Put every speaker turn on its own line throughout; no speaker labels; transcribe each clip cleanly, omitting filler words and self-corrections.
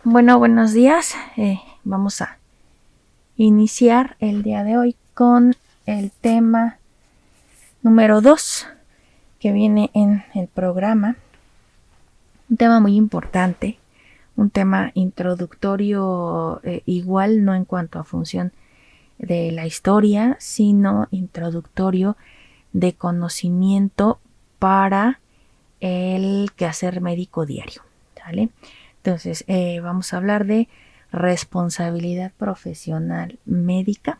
Bueno, buenos días. Vamos a iniciar el día de hoy con el tema número 2 que viene en el programa. Un tema muy importante, un tema introductorio, igual no en cuanto a función de la historia, sino introductorio de conocimiento para el quehacer médico diario, ¿vale? Entonces, vamos a hablar de responsabilidad profesional médica.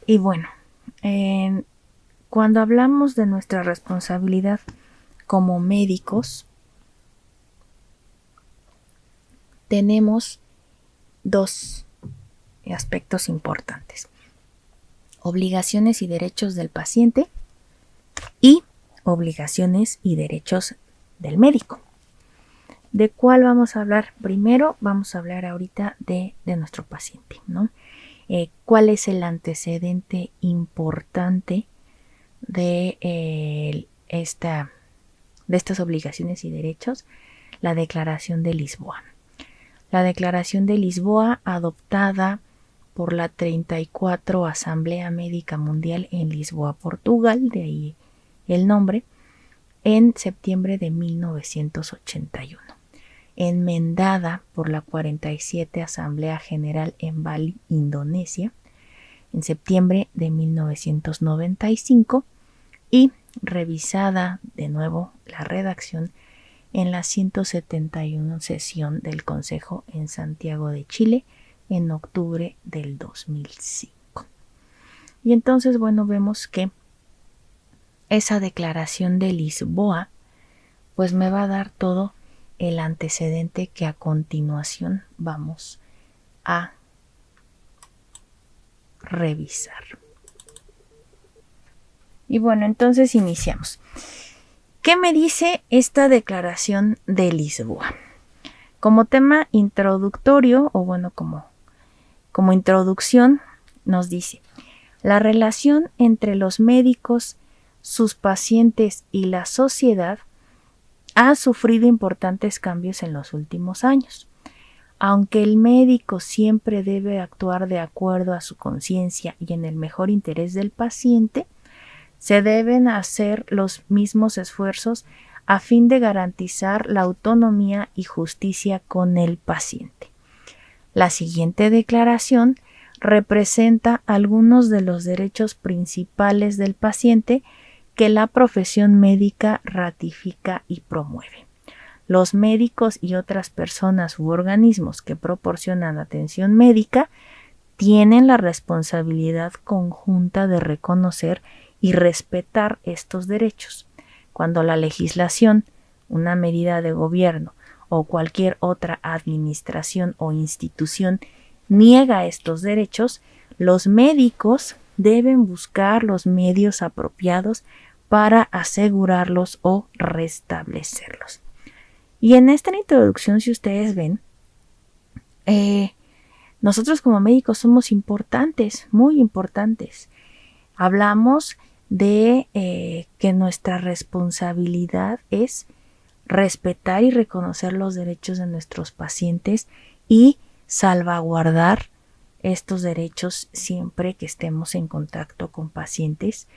Y bueno, cuando hablamos de nuestra responsabilidad como médicos, tenemos dos aspectos importantes: obligaciones y derechos del paciente y obligaciones y derechos del médico. ¿De cuál vamos a hablar? Primero vamos a hablar ahorita de nuestro paciente, ¿no? ¿Cuál es el antecedente importante de estas obligaciones y derechos? La Declaración de Lisboa. La Declaración de Lisboa, adoptada por la 34 Asamblea Médica Mundial en Lisboa, Portugal, de ahí el nombre, en septiembre de 1981, enmendada por la 47 Asamblea General en Bali, Indonesia, en septiembre de 1995, y revisada de nuevo la redacción en la 171 sesión del Consejo en Santiago de Chile en octubre del 2005. Y entonces, bueno, vemos que esa Declaración de Lisboa pues me va a dar todo el antecedente que a continuación vamos a revisar. Y bueno, entonces iniciamos. ¿Qué me dice esta Declaración de Lisboa? Como tema introductorio, o bueno, como introducción, nos dice: la relación entre los médicos, sus pacientes y la sociedad ha sufrido importantes cambios en los últimos años. Aunque el médico siempre debe actuar de acuerdo a su conciencia y en el mejor interés del paciente, se deben hacer los mismos esfuerzos a fin de garantizar la autonomía y justicia con el paciente. La siguiente declaración representa algunos de los derechos principales del paciente que la profesión médica ratifica y promueve. Los médicos y otras personas u organismos que proporcionan atención médica tienen la responsabilidad conjunta de reconocer y respetar estos derechos. Cuando la legislación, una medida de gobierno o cualquier otra administración o institución niega estos derechos, los médicos deben buscar los medios apropiados para asegurarlos o restablecerlos. Y en esta introducción, si ustedes ven, nosotros como médicos somos importantes, muy importantes. Hablamos de que nuestra responsabilidad es respetar y reconocer los derechos de nuestros pacientes y salvaguardar estos derechos siempre que estemos en contacto con pacientes.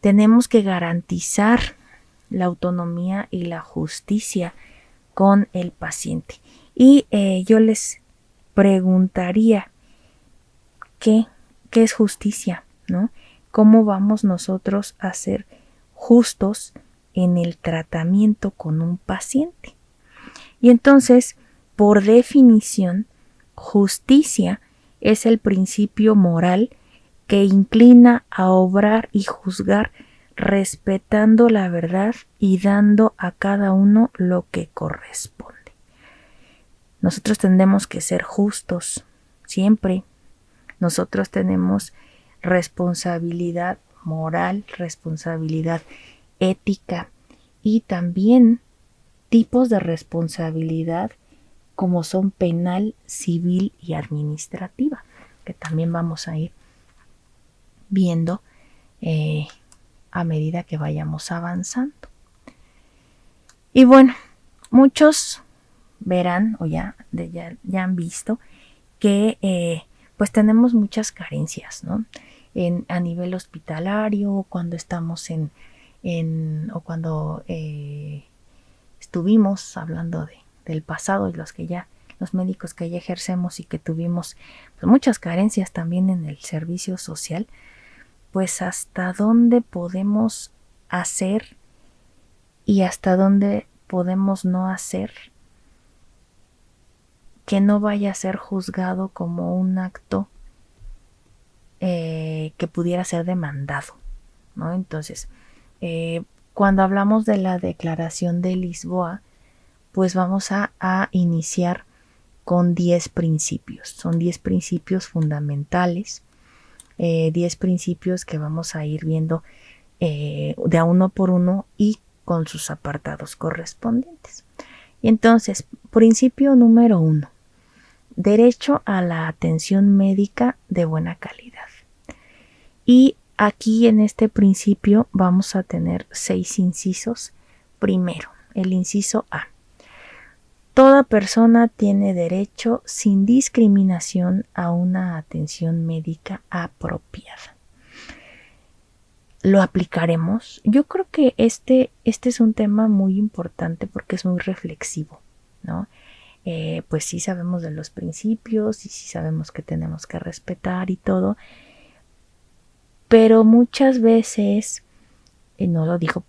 Tenemos que garantizar la autonomía y la justicia con el paciente. Y yo les preguntaría, ¿qué es justicia? ¿No? ¿Cómo vamos nosotros a ser justos en el tratamiento con un paciente? Y entonces, por definición, justicia es el principio moral que inclina a obrar y juzgar respetando la verdad y dando a cada uno lo que corresponde. Nosotros tenemos que ser justos siempre. Nosotros tenemos responsabilidad moral, responsabilidad ética y también tipos de responsabilidad como son penal, civil y administrativa, que también vamos a ir viendo a medida que vayamos avanzando. Y bueno, muchos verán o ya han visto que pues tenemos muchas carencias, ¿no? A nivel hospitalario, cuando estamos o cuando estuvimos hablando del pasado y los médicos que ya ejercemos y que tuvimos pues, muchas carencias también en el servicio social, pues hasta dónde podemos hacer y hasta dónde podemos no hacer que no vaya a ser juzgado como un acto que pudiera ser demandado, ¿no? Entonces, cuando hablamos de la Declaración de Lisboa, pues vamos a iniciar con 10 principios. Son 10 principios fundamentales, 10 principios que vamos a ir viendo de a uno por uno y con sus apartados correspondientes. Y entonces, principio número 1. Derecho a la atención médica de buena calidad. Y aquí en este principio vamos a tener 6 incisos. Primero, el inciso A. Toda persona tiene derecho sin discriminación a una atención médica apropiada. ¿Lo aplicaremos? Yo creo que este es un tema muy importante porque es muy reflexivo, ¿no? Pues sí sabemos de los principios y sí sabemos que tenemos que respetar y todo, pero muchas veces, y no lo digo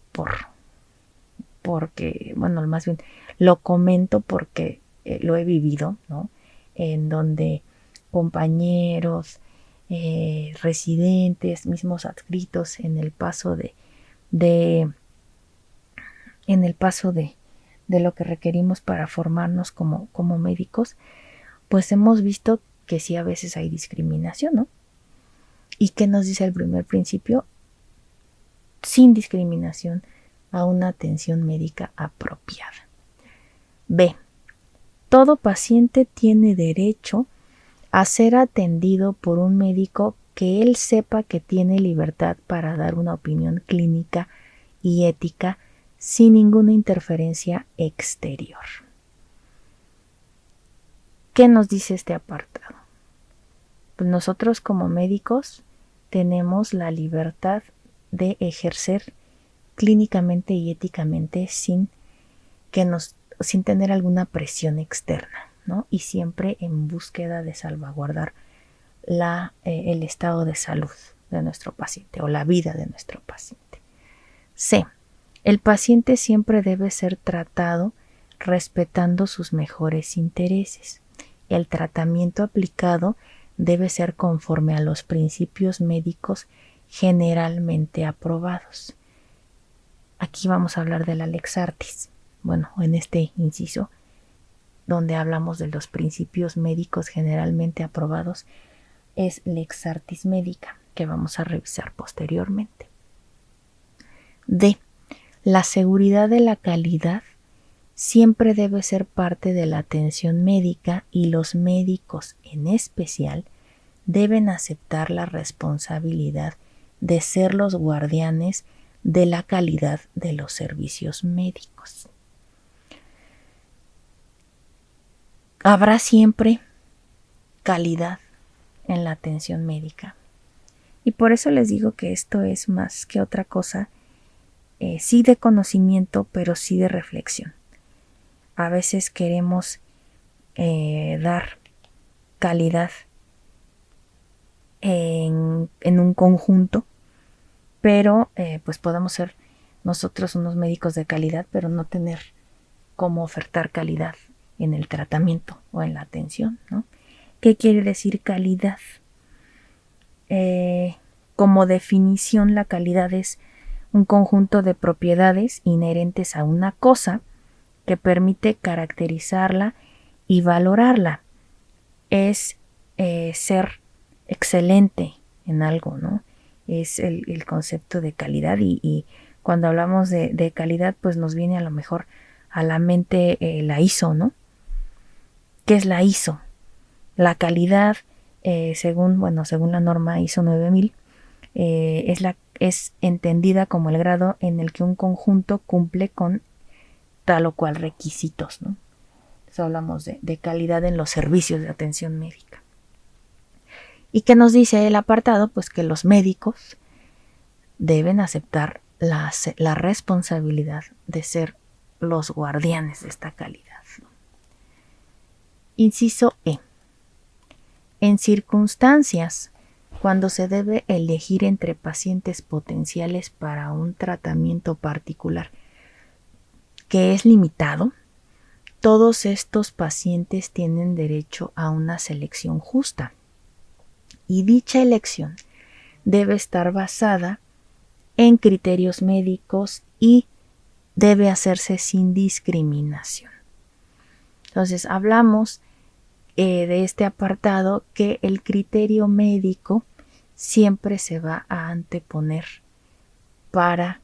porque, bueno, más bien lo comento porque lo he vivido, ¿no? En donde compañeros, residentes, mismos adscritos en el paso de lo que requerimos para formarnos como médicos, pues hemos visto que sí a veces hay discriminación, ¿no? ¿Y qué nos dice el primer principio? Sin discriminación a una atención médica apropiada. B. Todo paciente tiene derecho a ser atendido por un médico que él sepa que tiene libertad para dar una opinión clínica y ética sin ninguna interferencia exterior. ¿Qué nos dice este apartado? Pues nosotros como médicos tenemos la libertad de ejercer clínicamente y éticamente sin tener alguna presión externa, ¿no? Y siempre en búsqueda de salvaguardar el estado de salud de nuestro paciente o la vida de nuestro paciente. C. El paciente siempre debe ser tratado respetando sus mejores intereses. El tratamiento aplicado debe ser conforme a los principios médicos generalmente aprobados. Aquí vamos a hablar de la Lex Artis. Bueno, en este inciso, donde hablamos de los principios médicos generalmente aprobados, es Lex Artis Médica, que vamos a revisar posteriormente. D. La seguridad de la calidad siempre debe ser parte de la atención médica y los médicos, en especial, deben aceptar la responsabilidad de ser los guardianes de la calidad de los servicios médicos. Habrá siempre calidad en la atención médica. Y por eso les digo que esto es más que otra cosa, sí de conocimiento, pero sí de reflexión. A veces queremos dar calidad en un conjunto, pero pues podemos ser nosotros unos médicos de calidad, pero no tener cómo ofertar calidad en el tratamiento o en la atención, ¿no? ¿Qué quiere decir calidad? Como definición, la calidad es un conjunto de propiedades inherentes a una cosa que permite caracterizarla y valorarla. Es ser excelente en algo, ¿no? Es el concepto de calidad y cuando hablamos de calidad, pues nos viene a lo mejor a la mente la ISO, ¿no? ¿Qué es la ISO? La calidad, según la norma ISO 9000, es entendida como el grado en el que un conjunto cumple con tal o cual requisitos, ¿no? Entonces hablamos de calidad en los servicios de atención médica. ¿Y qué nos dice el apartado? Pues que los médicos deben aceptar la responsabilidad de ser los guardianes de esta calidad, ¿no? Inciso E. En circunstancias cuando se debe elegir entre pacientes potenciales para un tratamiento particular que es limitado, todos estos pacientes tienen derecho a una selección justa y dicha elección debe estar basada en criterios médicos y debe hacerse sin discriminación. Entonces hablamos de este apartado que el criterio médico siempre se va a anteponer para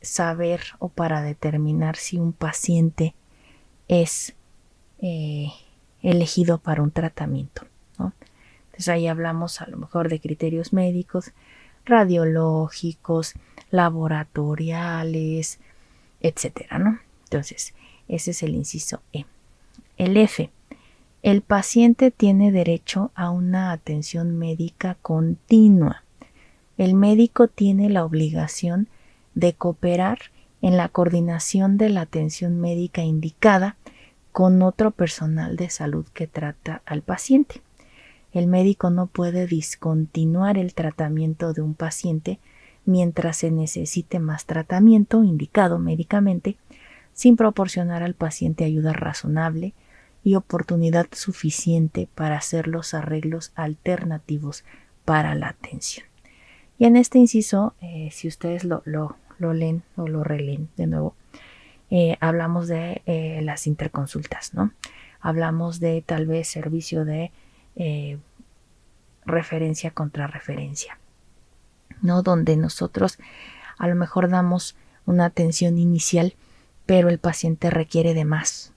saber o para determinar si un paciente es elegido para un tratamiento, ¿no? Entonces ahí hablamos a lo mejor de criterios médicos, radiológicos, laboratoriales, etcétera, ¿no? Entonces ese es el inciso E. El F. El paciente tiene derecho a una atención médica continua. El médico tiene la obligación de cooperar en la coordinación de la atención médica indicada con otro personal de salud que trata al paciente. El médico no puede discontinuar el tratamiento de un paciente mientras se necesite más tratamiento indicado médicamente, sin proporcionar al paciente ayuda razonable y oportunidad suficiente para hacer los arreglos alternativos para la atención. Y en este inciso, si ustedes lo leen o lo releen de nuevo, hablamos de las interconsultas, ¿no? Hablamos de tal vez servicio de referencia contra referencia, ¿no? Donde nosotros a lo mejor damos una atención inicial, pero el paciente requiere de más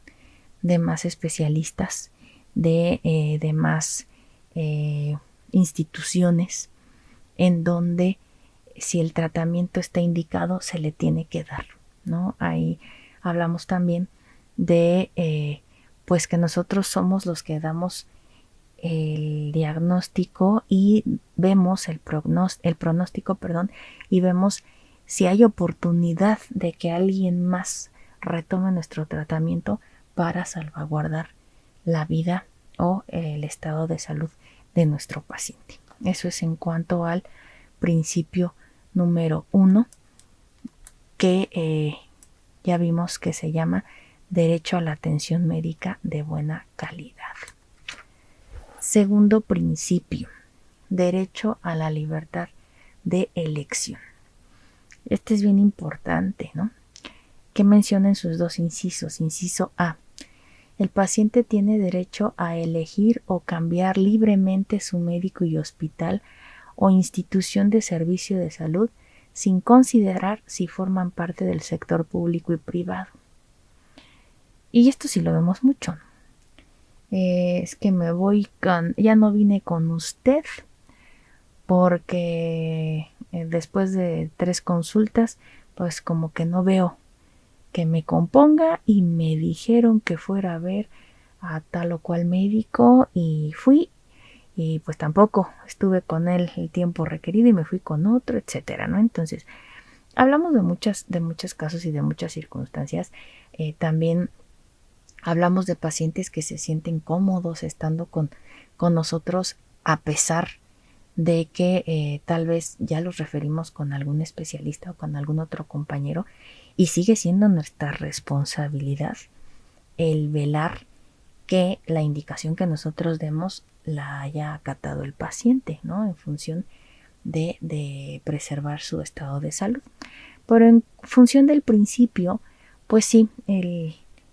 especialistas, de más instituciones en donde si el tratamiento está indicado se le tiene que dar, ¿no? Ahí hablamos también de pues que nosotros somos los que damos el diagnóstico y vemos el pronóstico, y vemos si hay oportunidad de que alguien más retome nuestro tratamiento para salvaguardar la vida o el estado de salud de nuestro paciente. Eso es en cuanto al principio número 1, que ya vimos que se llama derecho a la atención médica de buena calidad. Segundo principio, derecho a la libertad de elección. Este es bien importante, ¿no? Que mencionen sus dos incisos. Inciso A. El paciente tiene derecho a elegir o cambiar libremente su médico y hospital o institución de servicio de salud sin considerar si forman parte del sector público y privado. Y esto sí lo vemos mucho, ¿no? Es que ya no vine con usted porque después de 3 consultas, pues como que no veo que me componga y me dijeron que fuera a ver a tal o cual médico y fui y pues tampoco estuve con él el tiempo requerido y me fui con otro, etcétera, ¿no? Entonces hablamos de muchos casos y de muchas circunstancias. También hablamos de pacientes que se sienten cómodos estando con nosotros a pesar de que tal vez ya los referimos con algún especialista o con algún otro compañero, y sigue siendo nuestra responsabilidad el velar que la indicación que nosotros demos la haya acatado el paciente, ¿no? En función de preservar su estado de salud. Pero en función del principio, pues sí,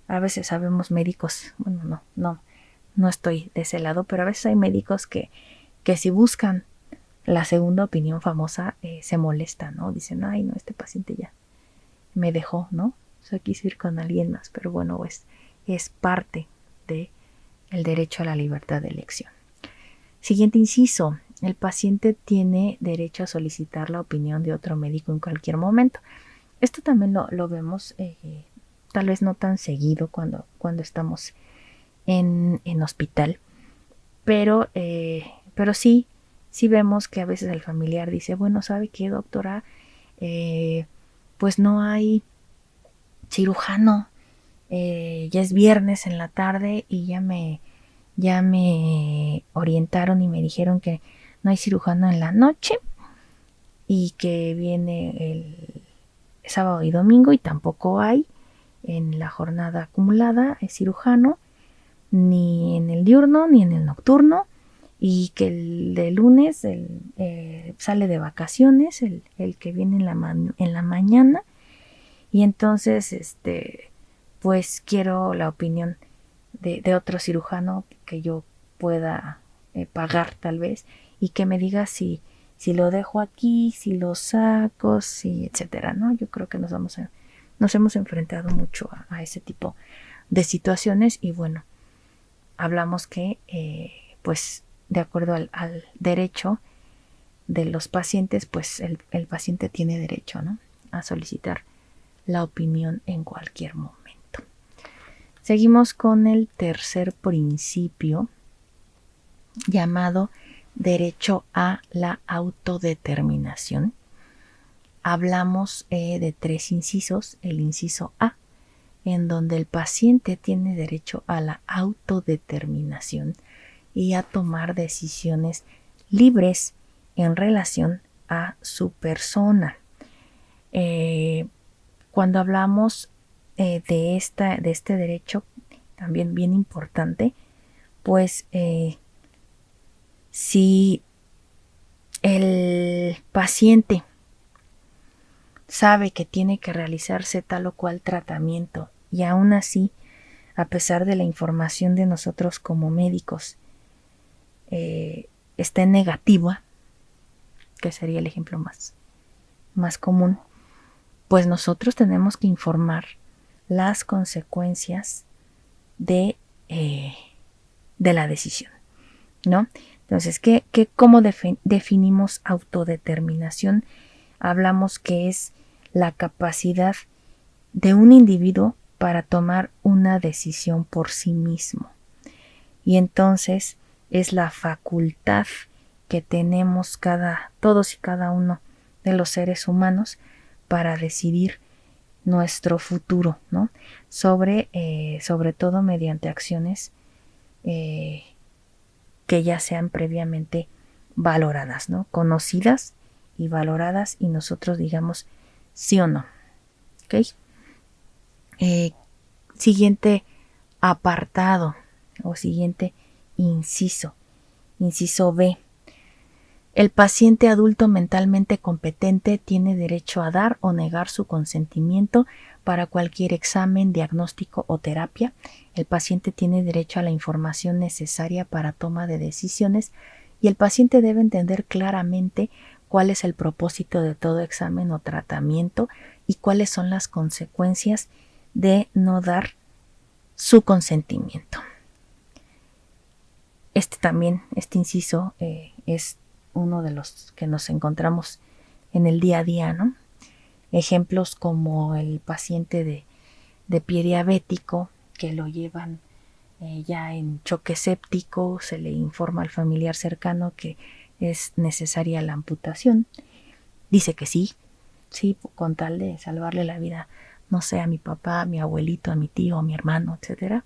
a veces sabemos médicos, bueno, no estoy de ese lado, pero a veces hay médicos que si buscan la segunda opinión famosa, se molestan, ¿no? Dicen, ay, no, este paciente ya me dejó, ¿no? O sea, quise ir con alguien más, pero bueno, es parte del derecho a la libertad de elección. Siguiente inciso, el paciente tiene derecho a solicitar la opinión de otro médico en cualquier momento. Esto también lo vemos tal vez no tan seguido cuando estamos en hospital, pero sí vemos que a veces el familiar dice, bueno, ¿sabe qué, doctora? Pues no hay cirujano, ya es viernes en la tarde y ya me orientaron y me dijeron que no hay cirujano en la noche y que viene el sábado y domingo y tampoco hay en la jornada acumulada el cirujano, ni en el diurno ni en el nocturno, y que el de lunes sale de vacaciones, el que viene en la mañana, y entonces pues quiero la opinión de otro cirujano que yo pueda pagar tal vez, y que me diga si lo dejo aquí, si lo saco, si etcétera, ¿no? Yo creo que nos hemos enfrentado mucho a ese tipo de situaciones, y bueno, hablamos que pues de acuerdo al derecho de los pacientes, pues el paciente tiene derecho, ¿no?, a solicitar la opinión en cualquier momento. Seguimos con el tercer principio, llamado derecho a la autodeterminación. Hablamos de 3 incisos. El inciso A, en donde el paciente tiene derecho a la autodeterminación y a tomar decisiones libres en relación a su persona. Cuando hablamos de este derecho, también bien importante, pues si el paciente sabe que tiene que realizarse tal o cual tratamiento y aún así, a pesar de la información de nosotros como médicos, está negativa, que sería el ejemplo más común, pues nosotros tenemos que informar las consecuencias de la decisión, ¿no? Entonces, ¿cómo definimos autodeterminación? Hablamos que es la capacidad de un individuo para tomar una decisión por sí mismo. Y entonces es la facultad que tenemos todos y cada uno de los seres humanos para decidir nuestro futuro, ¿no? Sobre todo mediante acciones que ya sean previamente valoradas, ¿no? Conocidas y valoradas, y nosotros digamos sí o no. ¿Ok? Siguiente apartado o siguiente inciso B. El paciente adulto mentalmente competente tiene derecho a dar o negar su consentimiento para cualquier examen, diagnóstico o terapia. El paciente tiene derecho a la información necesaria para toma de decisiones, y el paciente debe entender claramente cuál es el propósito de todo examen o tratamiento y cuáles son las consecuencias de no dar su consentimiento. Este inciso es uno de los que nos encontramos en el día a día, ¿no? Ejemplos como el paciente de pie diabético, que lo llevan ya en choque séptico, se le informa al familiar cercano que es necesaria la amputación. Dice que sí, con tal de salvarle la vida, no sé, a mi papá, a mi abuelito, a mi tío, a mi hermano, etcétera.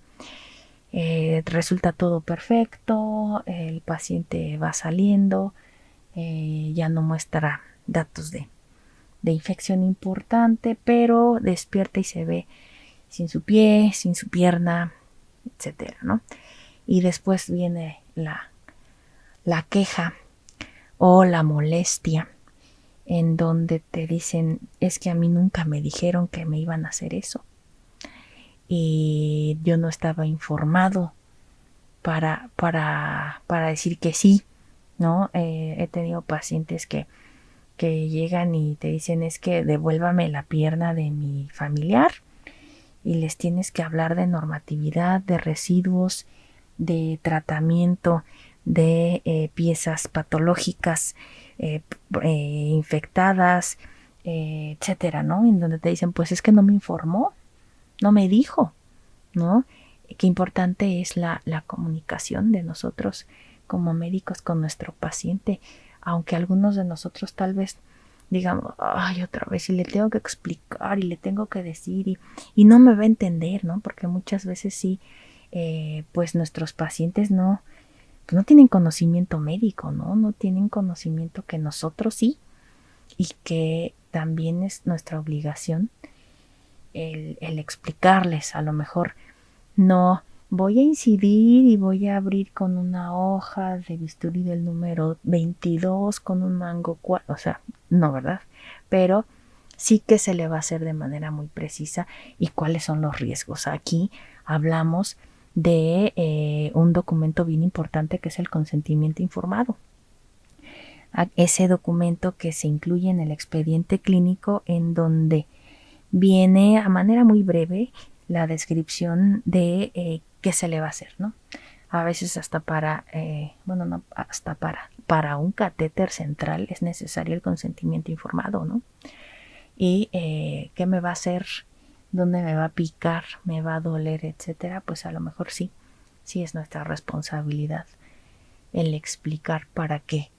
Resulta todo perfecto, el paciente va saliendo, ya no muestra datos de infección importante, pero despierta y se ve sin su pie, sin su pierna, etcétera, ¿no? Y después viene la queja o la molestia, en donde te dicen, es que a mí nunca me dijeron que me iban a hacer eso, y yo no estaba informado para decir que sí, ¿no? He tenido pacientes que llegan y te dicen, es que devuélvame la pierna de mi familiar, y les tienes que hablar de normatividad, de residuos, de tratamiento, de piezas patológicas infectadas, etcétera, ¿no? En donde te dicen, pues es que no me informó, no me dijo, ¿no? Qué importante es la comunicación de nosotros como médicos con nuestro paciente, aunque algunos de nosotros tal vez digamos, ay, otra vez, y le tengo que explicar y le tengo que decir y no me va a entender, ¿no? Porque muchas veces sí, pues nuestros pacientes no tienen conocimiento médico, ¿no? No tienen conocimiento que nosotros sí, y que también es nuestra obligación el explicarles. A lo mejor no voy a incidir y voy a abrir con una hoja de bisturí del número 22 con un mango, o sea, no, ¿verdad? Pero sí que se le va a hacer de manera muy precisa y cuáles son los riesgos. Aquí hablamos de un documento bien importante que es el consentimiento informado. Ese documento que se incluye en el expediente clínico, en donde viene a manera muy breve la descripción de qué se le va a hacer, ¿no? A veces hasta para un catéter central es necesario el consentimiento informado, ¿no? Y qué me va a hacer, dónde me va a picar, me va a doler, etcétera, pues a lo mejor sí es nuestra responsabilidad el explicar para que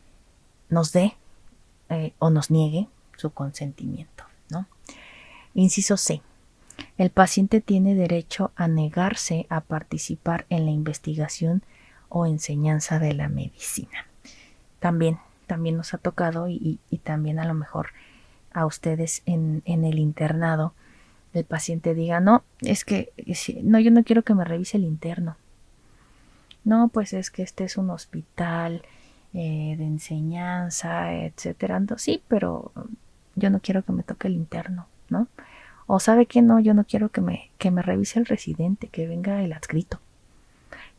nos dé o nos niegue su consentimiento, ¿no? Inciso C. El paciente tiene derecho a negarse a participar en la investigación o enseñanza de la medicina. También nos ha tocado y también a lo mejor a ustedes en el internado el paciente diga, no, es que no, yo no quiero que me revise el interno. No, pues es que este es un hospital de enseñanza, etcétera. No, sí, pero yo no quiero que me toque el interno, ¿no? O sabe que no, yo no quiero que me revise el residente, que venga el adscrito.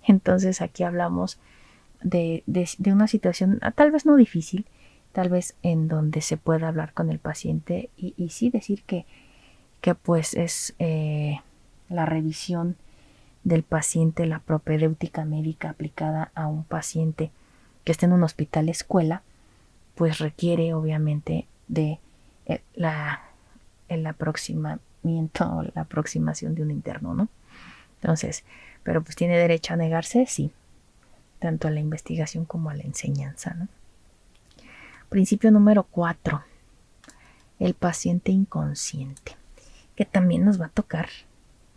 Entonces aquí hablamos de una situación tal vez no difícil, tal vez en donde se pueda hablar con el paciente y sí decir que pues es la revisión del paciente, la propedéutica médica aplicada a un paciente que esté en un hospital escuela, pues requiere obviamente de el aproximamiento, la aproximación de un interno, ¿no? Entonces, pero pues tiene derecho a negarse, sí, tanto a la investigación como a la enseñanza, ¿no? Principio número 4, el paciente inconsciente, que también nos va a tocar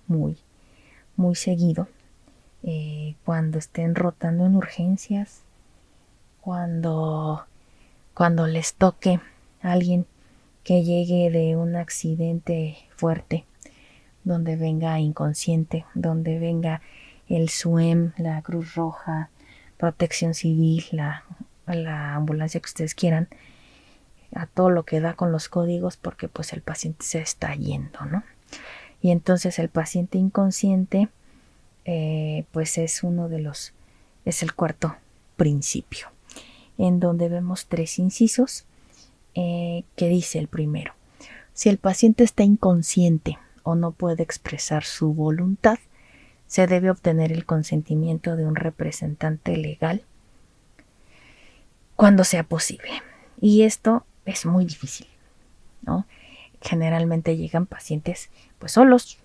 muy seguido cuando estén rotando en urgencias, cuando les toque a alguien que llegue de un accidente fuerte, donde venga inconsciente, donde venga el SUEM, la Cruz Roja, Protección Civil, la ambulancia que ustedes quieran, a todo lo que da con los códigos, porque pues el paciente se está yendo, ¿no? Y entonces el paciente inconsciente pues es es el cuarto principio, en donde vemos 3 incisos que dice el primero: si el paciente está inconsciente o no puede expresar su voluntad, se debe obtener el consentimiento de un representante legal cuando sea posible. Y esto es muy difícil, ¿no? Generalmente llegan pacientes pues solos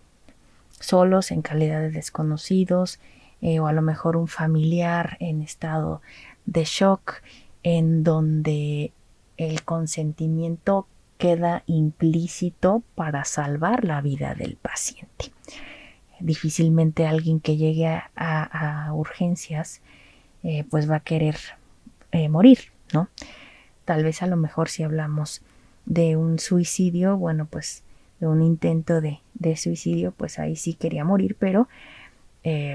en calidad de desconocidos, o a lo mejor un familiar en estado de shock, en donde el consentimiento queda implícito para salvar la vida del paciente. Difícilmente alguien que llegue a urgencias pues va a querer morir, ¿no? Tal vez a lo mejor si hablamos de un suicidio, bueno, pues de un intento de suicidio, pues ahí sí quería morir, pero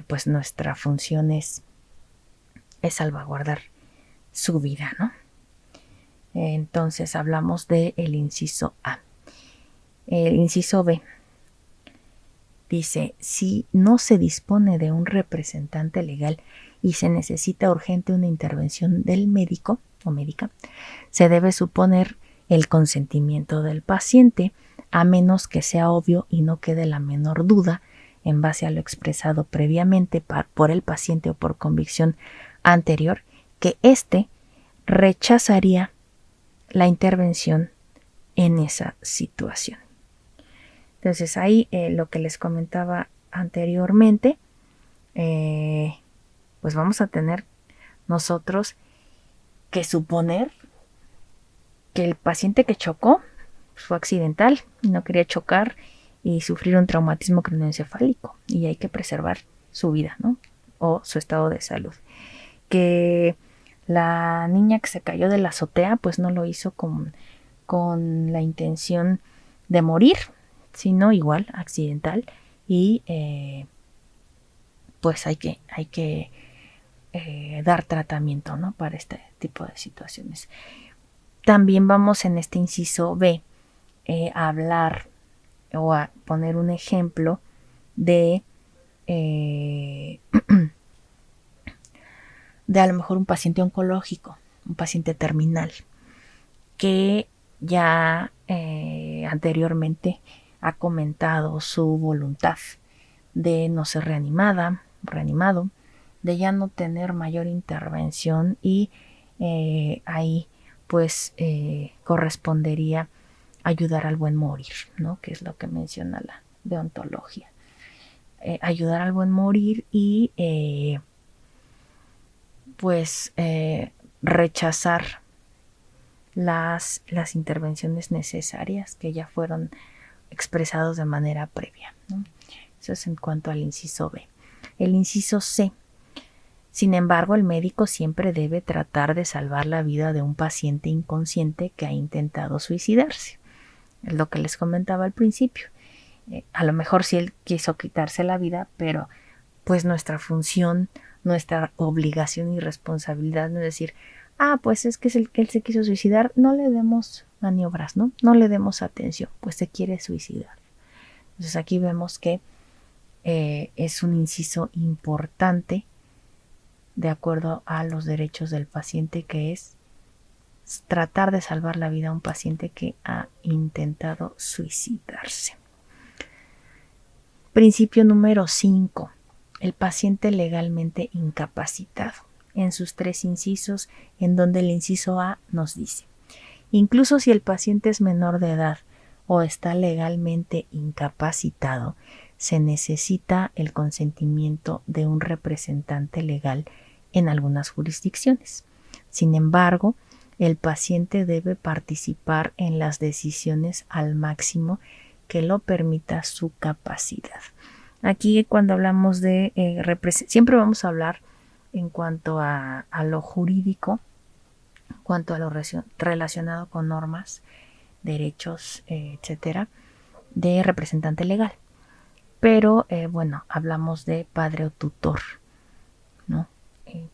pues nuestra función es salvaguardar su vida, ¿no? Entonces hablamos del inciso A. El inciso B dice: si no se dispone de un representante legal y se necesita urgente una intervención del médico o médica, se debe suponer el consentimiento del paciente, a menos que sea obvio y no quede la menor duda, en base a lo expresado previamente por el paciente o por convicción anterior, que éste rechazaría la intervención en esa situación. Entonces ahí lo que les comentaba anteriormente, pues vamos a tener nosotros que suponer que el paciente que chocó fue accidental y no quería chocar y sufrir un traumatismo craneoencefálico, y hay que preservar su vida, ¿no? O su estado de salud. Que la niña que se cayó de la azotea pues no lo hizo con la intención de morir, sino igual accidental, y pues hay que dar tratamiento, ¿no? Para este tipo de situaciones. También vamos en este inciso B a hablar o a poner un ejemplo de de a lo mejor un paciente oncológico, un paciente terminal, que ya anteriormente ha comentado su voluntad de no ser reanimado, de ya no tener mayor intervención, y ahí pues correspondería ayudar al buen morir, ¿no? Que es lo que menciona la deontología. Ayudar al buen morir y pues rechazar las intervenciones necesarias que ya fueron expresados de manera previa, ¿no? Eso es en cuanto al inciso B. El inciso C. Sin embargo, el médico siempre debe tratar de salvar la vida de un paciente inconsciente que ha intentado suicidarse. Es lo que les comentaba al principio. A lo mejor sí él quiso quitarse la vida, pero pues nuestra función, nuestra obligación y responsabilidad no es decir, pues es que él se quiso suicidar, no le demos maniobras, ¿no? No le demos atención, pues se quiere suicidar. Entonces aquí vemos que es un inciso importante de acuerdo a los derechos del paciente, que es tratar de salvar la vida a un paciente que ha intentado suicidarse. Principio número 5. El paciente legalmente incapacitado. En sus 3 incisos, en donde el inciso A nos dice: incluso si el paciente es menor de edad o está legalmente incapacitado, se necesita el consentimiento de un representante legal en algunas jurisdicciones. Sin embargo, el paciente debe participar en las decisiones al máximo que lo permita su capacidad. Aquí cuando hablamos de siempre vamos a hablar en cuanto a lo jurídico, en cuanto a lo relacionado con normas, derechos, etcétera, de representante legal. Pero bueno, hablamos de padre o tutor, ¿no?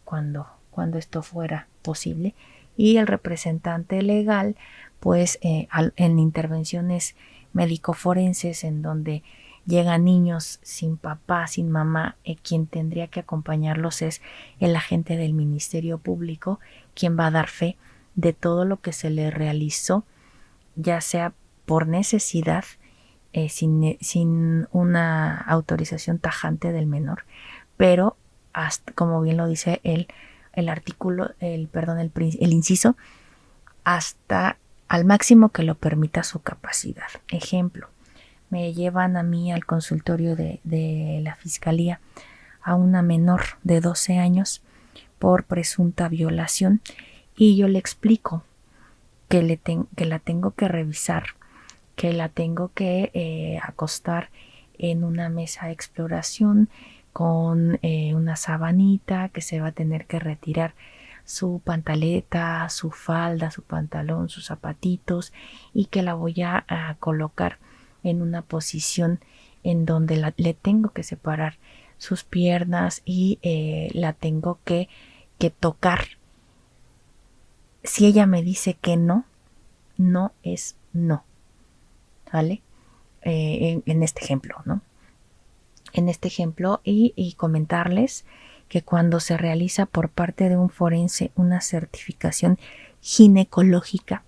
Cuando esto fuera posible. Y el representante legal, pues en intervenciones médico-forenses en donde llegan niños sin papá, sin mamá, quien tendría que acompañarlos es el agente del Ministerio Público, quien va a dar fe de todo lo que se le realizó, ya sea por necesidad, sin una autorización tajante del menor, pero hasta, como bien lo dice el inciso, hasta al máximo que lo permita su capacidad. Ejemplo, me llevan a mí al consultorio de la fiscalía a una menor de 12 años por presunta violación, y yo le explico que la tengo que revisar, que la tengo que acostar en una mesa de exploración con una sabanita, que se va a tener que retirar su pantaleta, su falda, su pantalón, sus zapatitos, y que la voy a colocar en una posición en donde le tengo que separar sus piernas y la tengo que tocar. Si ella me dice que no, no es no, ¿vale? En este ejemplo, ¿no? En este ejemplo, y comentarles que cuando se realiza por parte de un forense una certificación ginecológica,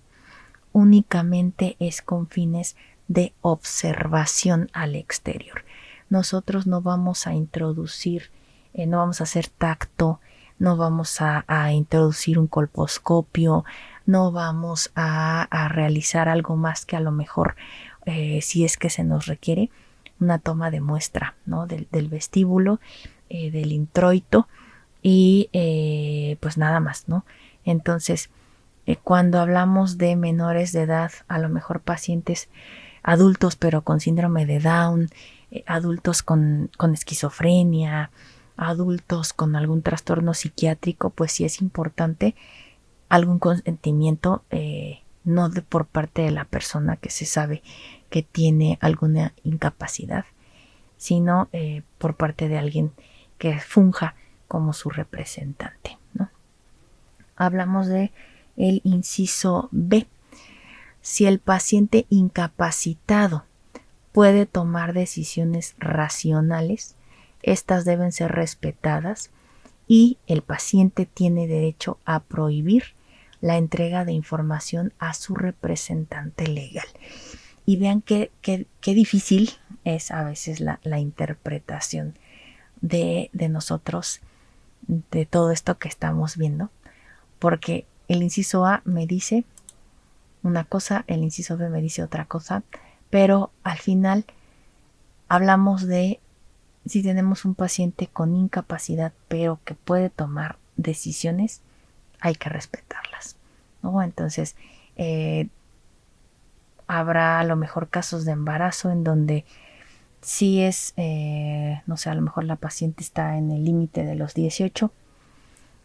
únicamente es con fines de observación al exterior. Nosotros no vamos a introducir, no vamos a hacer tacto, no vamos a introducir un colposcopio, no vamos a realizar algo más que a lo mejor si es que se nos requiere, una toma de muestra, ¿no? del vestíbulo, del introito y pues nada más, ¿no? Entonces, cuando hablamos de menores de edad, a lo mejor pacientes adultos pero con síndrome de Down, adultos con esquizofrenia, adultos con algún trastorno psiquiátrico, pues sí es importante algún consentimiento, no por parte de la persona que se sabe que tiene alguna incapacidad, sino por parte de alguien que funja como su representante, ¿no? Hablamos de el inciso B. Si el paciente incapacitado puede tomar decisiones racionales, estas deben ser respetadas y el paciente tiene derecho a prohibir la entrega de información a su representante legal. Y vean qué difícil es a veces la interpretación de nosotros de todo esto que estamos viendo, porque el inciso A me dice una cosa, el inciso B me dice otra cosa, pero al final hablamos de si tenemos un paciente con incapacidad pero que puede tomar decisiones, hay que respetarlas, ¿no? Entonces habrá a lo mejor casos de embarazo en donde sí es, no sé, a lo mejor la paciente está en el límite de los 18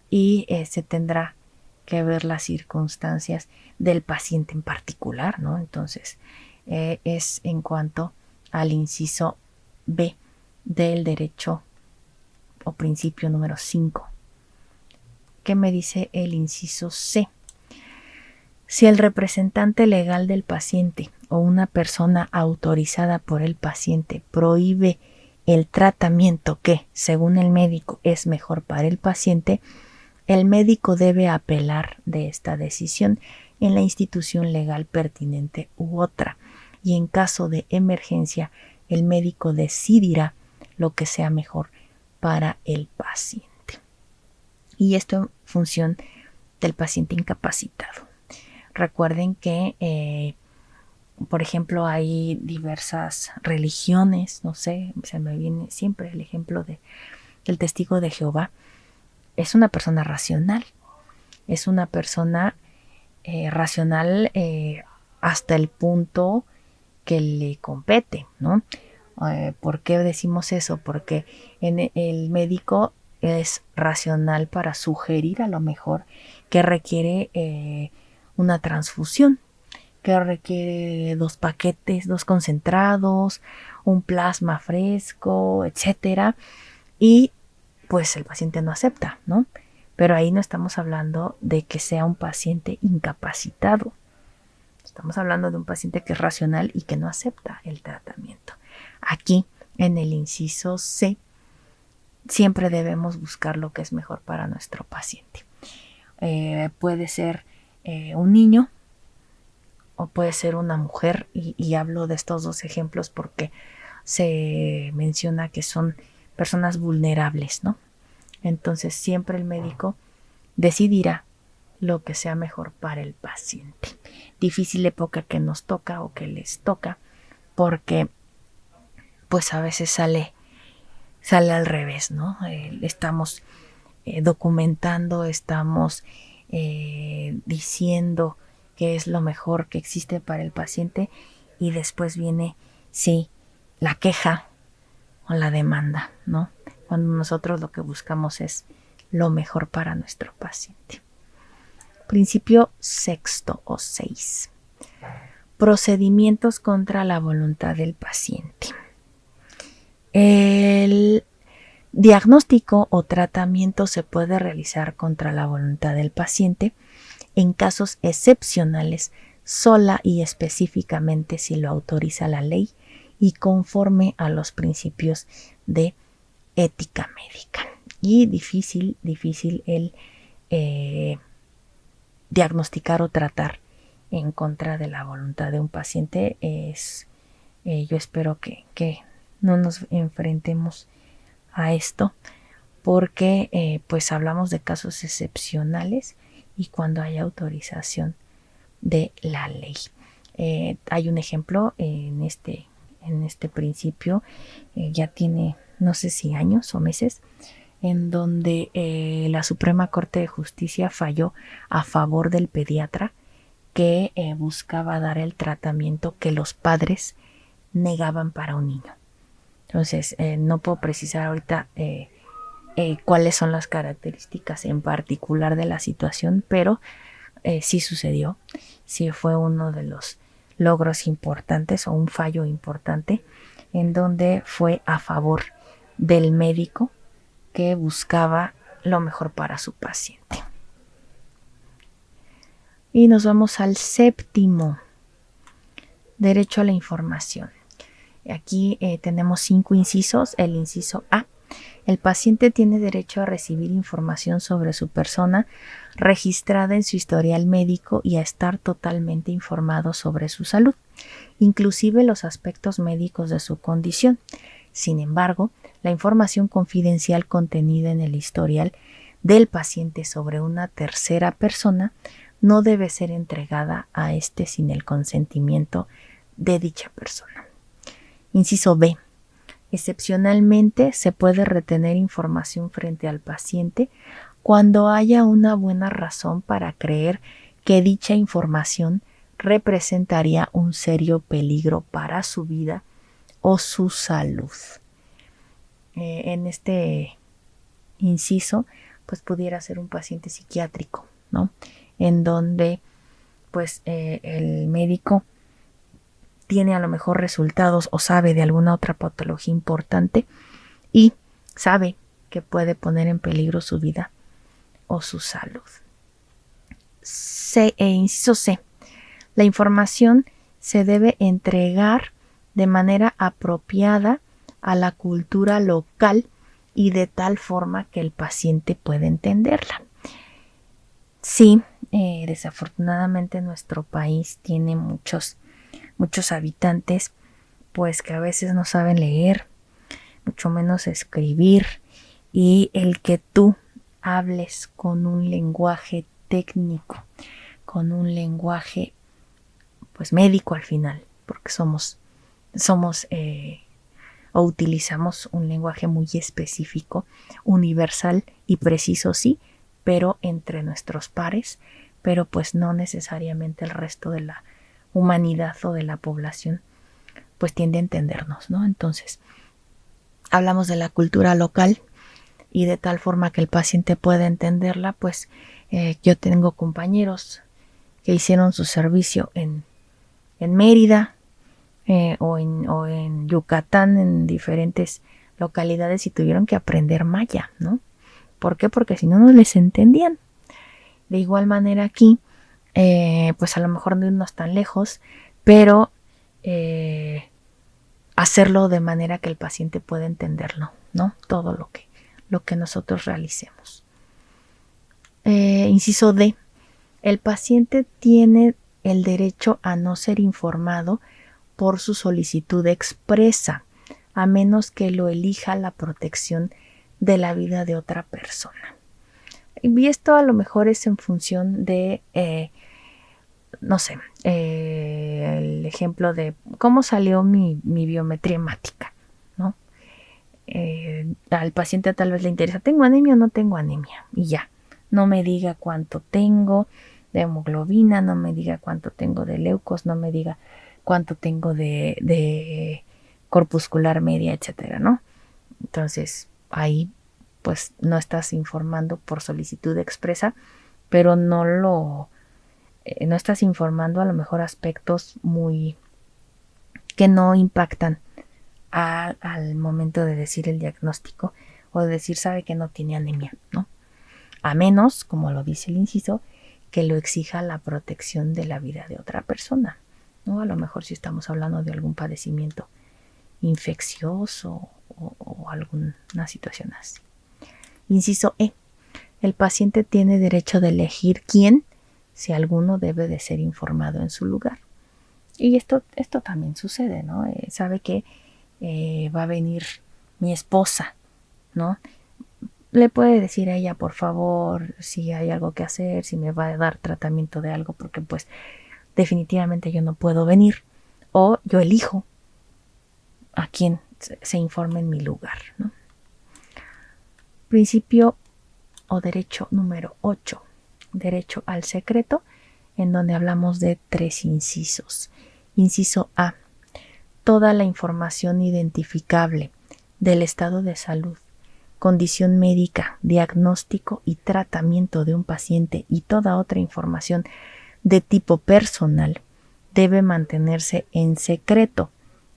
y se tendrá que ver las circunstancias del paciente en particular, ¿no? Entonces, es en cuanto al inciso B del derecho o principio número 5. ¿Qué me dice el inciso C? Si el representante legal del paciente o una persona autorizada por el paciente prohíbe el tratamiento que, según el médico, es mejor para el paciente, el médico debe apelar de esta decisión en la institución legal pertinente u otra, y en caso de emergencia, el médico decidirá lo que sea mejor para el paciente. Y esto en función del paciente incapacitado. Recuerden que, por ejemplo, hay diversas religiones, no sé, se me viene siempre el ejemplo del testigo de Jehová. Es una persona racional, es una persona racional hasta el punto que le compete, ¿no? ¿Por qué decimos eso? Porque el médico es racional para sugerir a lo mejor que requiere una transfusión, que requiere 2 paquetes, 2 concentrados, un plasma fresco, etcétera, y pues el paciente no acepta, ¿no? Pero ahí no estamos hablando de que sea un paciente incapacitado. Estamos hablando de un paciente que es racional y que no acepta el tratamiento. Aquí, en el inciso C, siempre debemos buscar lo que es mejor para nuestro paciente. Puede ser un niño o puede ser una mujer, y hablo de estos 2 ejemplos porque se menciona que son personas vulnerables, ¿no? Entonces siempre el médico decidirá lo que sea mejor para el paciente. Difícil época que nos toca o que les toca, porque pues a veces sale al revés, ¿no? Estamos documentando, estamos diciendo que es lo mejor que existe para el paciente y después viene, sí, la queja o la demanda, ¿no? Cuando nosotros lo que buscamos es lo mejor para nuestro paciente. Principio 6 o 6. Procedimientos contra la voluntad del paciente. El diagnóstico o tratamiento se puede realizar contra la voluntad del paciente en casos excepcionales, sola y específicamente si lo autoriza la ley y conforme a los principios de ética médica. Y difícil el diagnosticar o tratar en contra de la voluntad de un paciente. Yo espero que no nos enfrentemos a esto, porque pues hablamos de casos excepcionales y cuando hay autorización de la ley. Hay un ejemplo en este principio, ya tiene no sé si años o meses, en donde la Suprema Corte de Justicia falló a favor del pediatra que buscaba dar el tratamiento que los padres negaban para un niño. Entonces, no puedo precisar ahorita cuáles son las características en particular de la situación, pero sí sucedió, sí fue uno de los logros importantes o un fallo importante en donde fue a favor del médico que buscaba lo mejor para su paciente. Y nos vamos al séptimo, derecho a la información. Aquí tenemos 5 incisos. El inciso A: el paciente tiene derecho a recibir información sobre su persona registrada en su historial médico y a estar totalmente informado sobre su salud, inclusive los aspectos médicos de su condición. Sin embargo, la información confidencial contenida en el historial del paciente sobre una tercera persona no debe ser entregada a éste sin el consentimiento de dicha persona. Inciso B: excepcionalmente se puede retener información frente al paciente cuando haya una buena razón para creer que dicha información representaría un serio peligro para su vida o su salud. En este inciso, pues pudiera ser un paciente psiquiátrico, ¿no? En donde, pues, el médico tiene a lo mejor resultados o sabe de alguna otra patología importante y sabe que puede poner en peligro su vida o su salud. Inciso C: la información se debe entregar de manera apropiada a la cultura local y de tal forma que el paciente pueda entenderla. Sí, desafortunadamente nuestro país tiene muchos habitantes pues que a veces no saben leer, mucho menos escribir, y el que tú hables con un lenguaje técnico, con un lenguaje pues médico al final, porque somos o utilizamos un lenguaje muy específico, universal y preciso, sí, pero entre nuestros pares, pero pues no necesariamente el resto de la humanidad o de la población pues tiende a entendernos, ¿no? Entonces, hablamos de la cultura local y de tal forma que el paciente pueda entenderla, pues yo tengo compañeros que hicieron su servicio en Mérida, o en Yucatán, en diferentes localidades, y tuvieron que aprender maya, ¿no? ¿Por qué? Porque si no, no les entendían. De igual manera aquí, pues a lo mejor no irnos tan lejos, pero hacerlo de manera que el paciente pueda entenderlo, ¿no? Todo lo que nosotros realicemos. Inciso D: el paciente tiene el derecho a no ser informado por su solicitud expresa, a menos que lo elija la protección de la vida de otra persona. Y esto a lo mejor es en función de, no sé, el ejemplo de cómo salió mi biometría hemática, ¿no? Al paciente tal vez le interesa, ¿tengo anemia o no tengo anemia? Y ya, no me diga cuánto tengo de hemoglobina, no me diga cuánto tengo de leucos, no me diga cuánto tengo de corpuscular media, etcétera, ¿no? Entonces, ahí pues no estás informando por solicitud expresa, pero no estás informando a lo mejor aspectos muy que no impactan al momento de decir el diagnóstico o de decir sabe que no tiene anemia, ¿no? A menos, como lo dice el inciso, que lo exija la protección de la vida de otra persona, ¿no? A lo mejor si estamos hablando de algún padecimiento infeccioso o alguna situación así. Inciso E: el paciente tiene derecho de elegir quién, si alguno, debe de ser informado en su lugar. Y esto también sucede, ¿no? Sabe que va a venir mi esposa, ¿no? Le puede decir a ella, por favor, si hay algo que hacer, si me va a dar tratamiento de algo, porque pues definitivamente yo no puedo venir, o yo elijo a quien se informe en mi lugar, ¿no? Principio o derecho número 8, derecho al secreto, en donde hablamos de 3 incisos. Inciso A: toda la información identificable del estado de salud, condición médica, diagnóstico y tratamiento de un paciente y toda otra información de tipo personal debe mantenerse en secreto,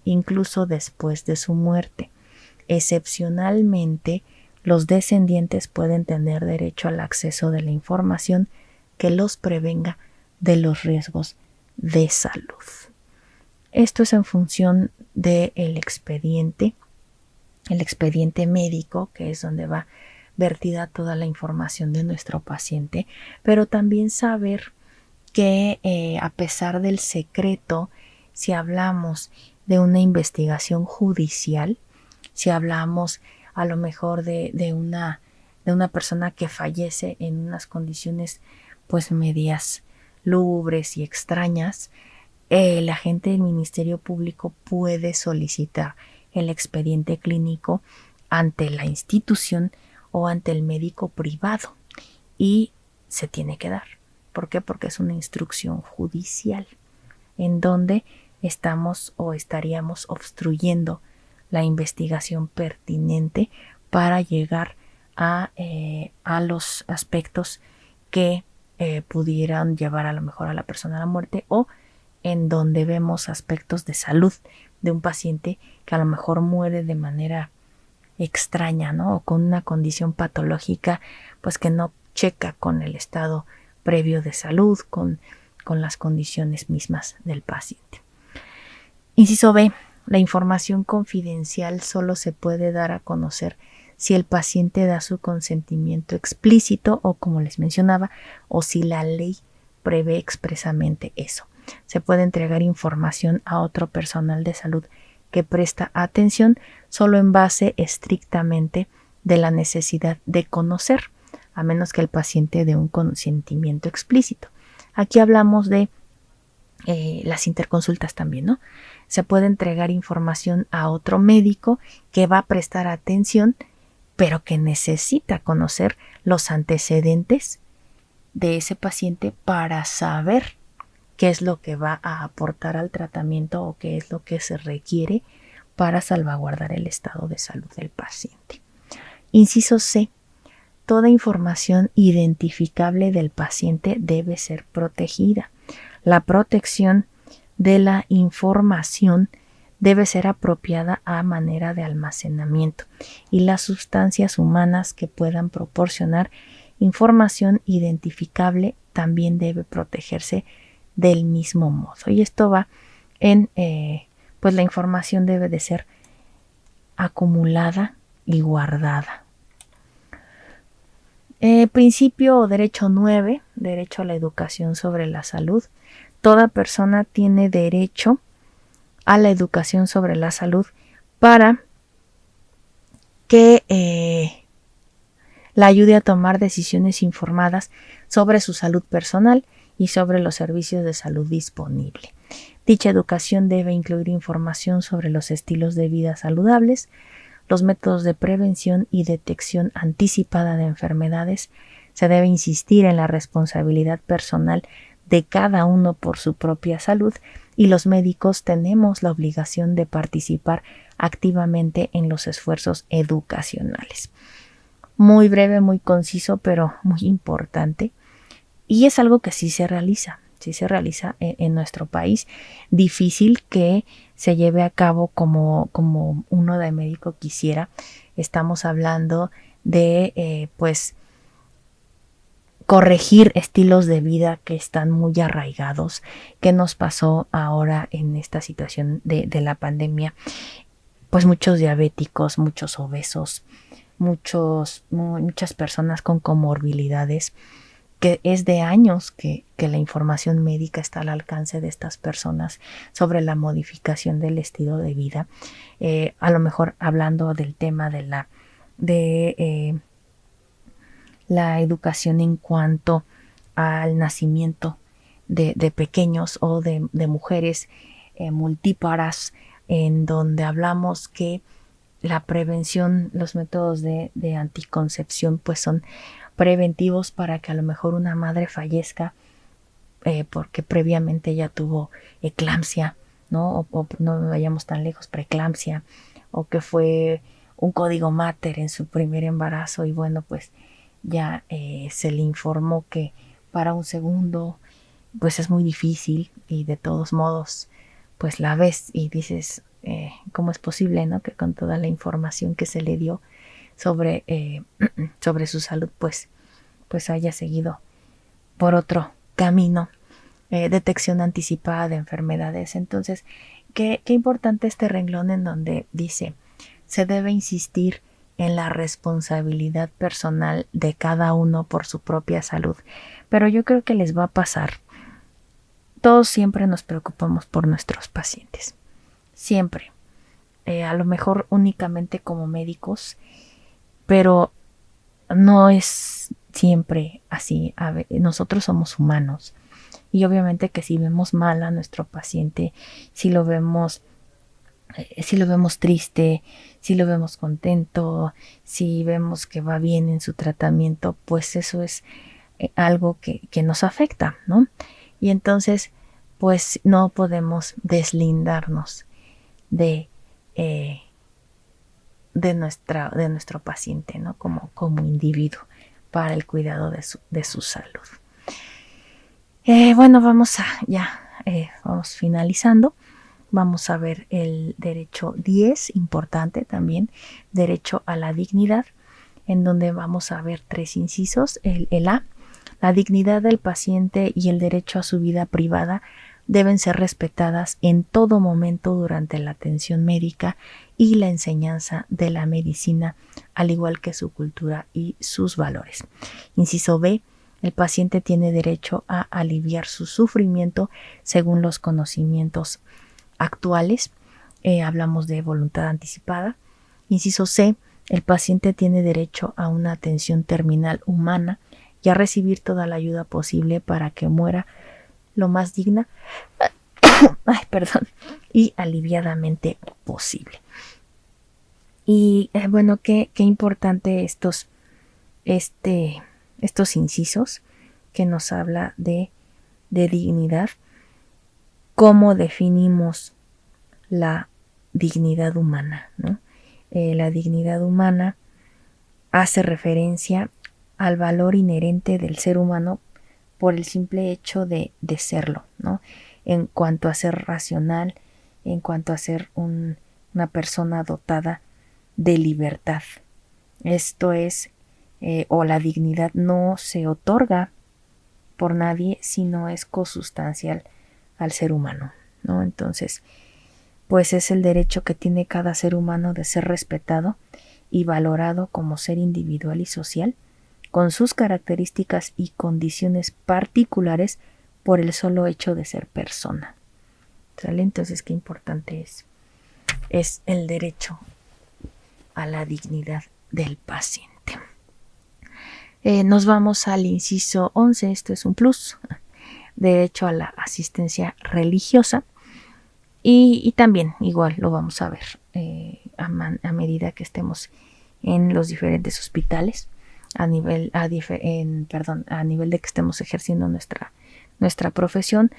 incluso después de su muerte. Excepcionalmente, los descendientes pueden tener derecho al acceso de la información que los prevenga de los riesgos de salud. Esto es en función del expediente médico, que es donde va vertida toda la información de nuestro paciente, pero también saber que a pesar del secreto, si hablamos de una investigación judicial, si hablamos a lo mejor de una persona que fallece en unas condiciones pues medias lúgubres y extrañas, el agente del Ministerio Público puede solicitar el expediente clínico ante la institución o ante el médico privado y se tiene que dar. ¿Por qué? Porque es una instrucción judicial en donde estamos o estaríamos obstruyendo la investigación pertinente para llegar a los aspectos que pudieran llevar a lo mejor a la persona a la muerte, o en donde vemos aspectos de salud de un paciente que a lo mejor muere de manera extraña, ¿no? O con una condición patológica pues que no checa con el estado previo de salud, con las condiciones mismas del paciente. Inciso B: la información confidencial solo se puede dar a conocer si el paciente da su consentimiento explícito o, como les mencionaba, o si la ley prevé expresamente eso. Se puede entregar información a otro personal de salud que presta atención solo en base estrictamente de la necesidad de conocer, a menos que el paciente dé un consentimiento explícito. Aquí hablamos de las interconsultas también, ¿no? Se puede entregar información a otro médico que va a prestar atención, pero que necesita conocer los antecedentes de ese paciente para saber qué es lo que va a aportar al tratamiento o qué es lo que se requiere para salvaguardar el estado de salud del paciente. Inciso C: toda información identificable del paciente debe ser protegida. La protección de la información debe ser apropiada a manera de almacenamiento, y las sustancias humanas que puedan proporcionar información identificable también debe protegerse del mismo modo. Y esto va en, pues la información debe de ser acumulada y guardada. Principio o derecho 9, derecho a la educación sobre la salud. Toda persona tiene derecho a la educación sobre la salud para que la ayude a tomar decisiones informadas sobre su salud personal y sobre los servicios de salud disponible. Dicha educación debe incluir información sobre los estilos de vida saludables, los métodos de prevención y detección anticipada de enfermedades. Se debe insistir en la responsabilidad personal de cada uno por su propia salud, y los médicos tenemos la obligación de participar activamente en los esfuerzos educacionales. Muy breve, muy conciso, pero muy importante. Y es algo que sí se realiza en nuestro país. Difícil que se lleve a cabo como uno de médico quisiera. Estamos hablando de pues corregir estilos de vida que están muy arraigados. ¿Qué nos pasó ahora en esta situación de la pandemia? Pues muchos diabéticos, muchos obesos, muchas personas con comorbilidades, que es de años que la información médica está al alcance de estas personas sobre la modificación del estilo de vida. A lo mejor hablando del tema de la educación en cuanto al nacimiento de pequeños o de mujeres multíparas, en donde hablamos que la prevención, los métodos de anticoncepción pues son preventivos para que a lo mejor una madre fallezca porque previamente ya tuvo eclampsia, ¿no? O no vayamos tan lejos, preeclampsia, o que fue un código máter en su primer embarazo y bueno, pues ya se le informó que para un segundo pues es muy difícil y de todos modos pues la ves y dices cómo es posible, ¿no? Que con toda la información que se le dio sobre, sobre su salud pues haya seguido por otro camino. Detección anticipada de enfermedades. Entonces, qué importante este renglón en donde dice se debe insistir en la responsabilidad personal de cada uno por su propia salud. Pero yo creo que les va a pasar. Todos siempre nos preocupamos por nuestros pacientes. Siempre. A lo mejor únicamente como médicos, pero no es siempre así. Nosotros somos humanos. Y obviamente que si vemos mal a nuestro paciente, si lo vemos triste, si lo vemos contento, si vemos que va bien en su tratamiento, pues eso es algo que nos afecta, ¿no? Y entonces, pues no podemos deslindarnos de nuestro paciente, ¿no? Como individuo para el cuidado de su salud. Bueno, vamos finalizando. Vamos a ver el derecho 10, importante también, derecho a la dignidad, en donde vamos a ver 3 incisos. El A, la dignidad del paciente y el derecho a su vida privada deben ser respetadas en todo momento durante la atención médica y la enseñanza de la medicina, al igual que su cultura y sus valores. Inciso B, el paciente tiene derecho a aliviar su sufrimiento según los conocimientos actuales. Hablamos de voluntad anticipada. Inciso C, el paciente tiene derecho a una atención terminal humana y a recibir toda la ayuda posible para que muera lo más digna y aliviadamente posible. Y bueno, qué importante estos incisos que nos habla de dignidad. ¿Cómo definimos la dignidad humana, ¿no? La dignidad humana hace referencia al valor inherente del ser humano por el simple hecho de serlo, ¿no? En cuanto a ser racional, en cuanto a ser una persona dotada de libertad. Esto es, o la dignidad no se otorga por nadie, sino es consustancial al ser humano, ¿no? Entonces, pues es el derecho que tiene cada ser humano de ser respetado y valorado como ser individual y social, con sus características y condiciones particulares por el solo hecho de ser persona. ¿Sale? Entonces, qué importante es el derecho a la dignidad del paciente. Nos vamos al inciso 11, esto es un plus, derecho a la asistencia religiosa, y también igual lo vamos a ver a medida que estemos en los diferentes hospitales, a nivel de que estemos ejerciendo nuestra profesión,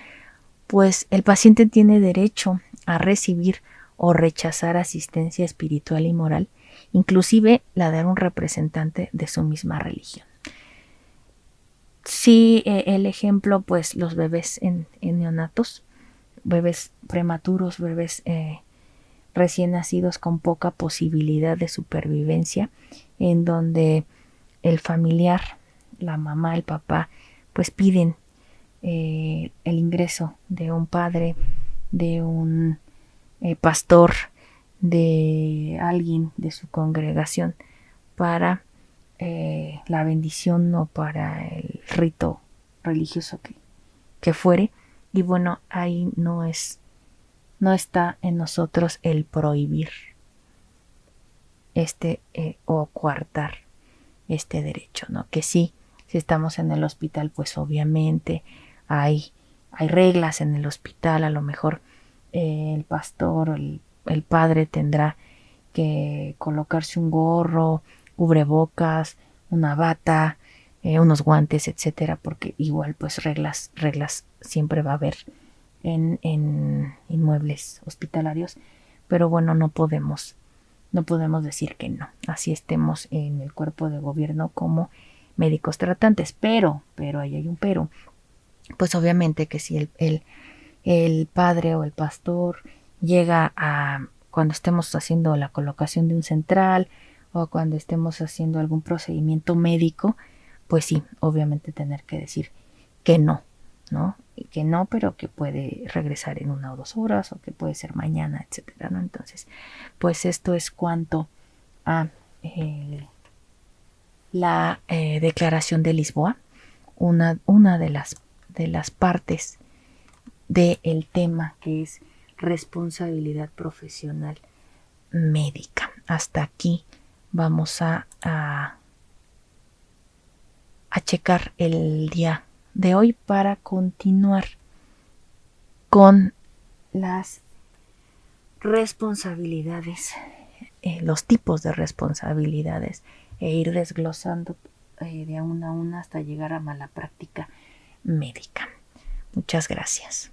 pues el paciente tiene derecho a recibir o rechazar asistencia espiritual y moral, inclusive la de un representante de su misma religión. Sí, el ejemplo, pues los bebés en neonatos, bebés prematuros, bebés recién nacidos con poca posibilidad de supervivencia, en donde el familiar, la mamá, el papá, pues piden el ingreso de un padre, de un pastor, de alguien de su congregación para la bendición o para el rito religioso que fuere. Y bueno, ahí no está en nosotros el prohibir o coartar este derecho, ¿no? Que sí, si estamos en el hospital, pues obviamente hay hay reglas en el hospital, a lo mejor el pastor o el padre tendrá que colocarse un gorro, cubrebocas, una bata, unos guantes, etcétera, porque igual pues reglas siempre va a haber en inmuebles hospitalarios, pero bueno, no podemos decir que no, así estemos en el cuerpo de gobierno como médicos tratantes, pero ahí hay un pero, pues obviamente que si el padre o el pastor llega a cuando estemos haciendo la colocación de un central o cuando estemos haciendo algún procedimiento médico, pues sí, obviamente tener que decir que no, ¿no? Que no, pero que puede regresar en 1 o 2 horas o que puede ser mañana, etcétera, ¿no? Entonces, pues esto es cuanto a la Declaración de Lisboa, una de las partes del tema que es responsabilidad profesional médica. Hasta aquí vamos a checar el día de hoy para continuar con las responsabilidades, los tipos de responsabilidades e ir desglosando de una a una hasta llegar a la práctica médica. Muchas gracias.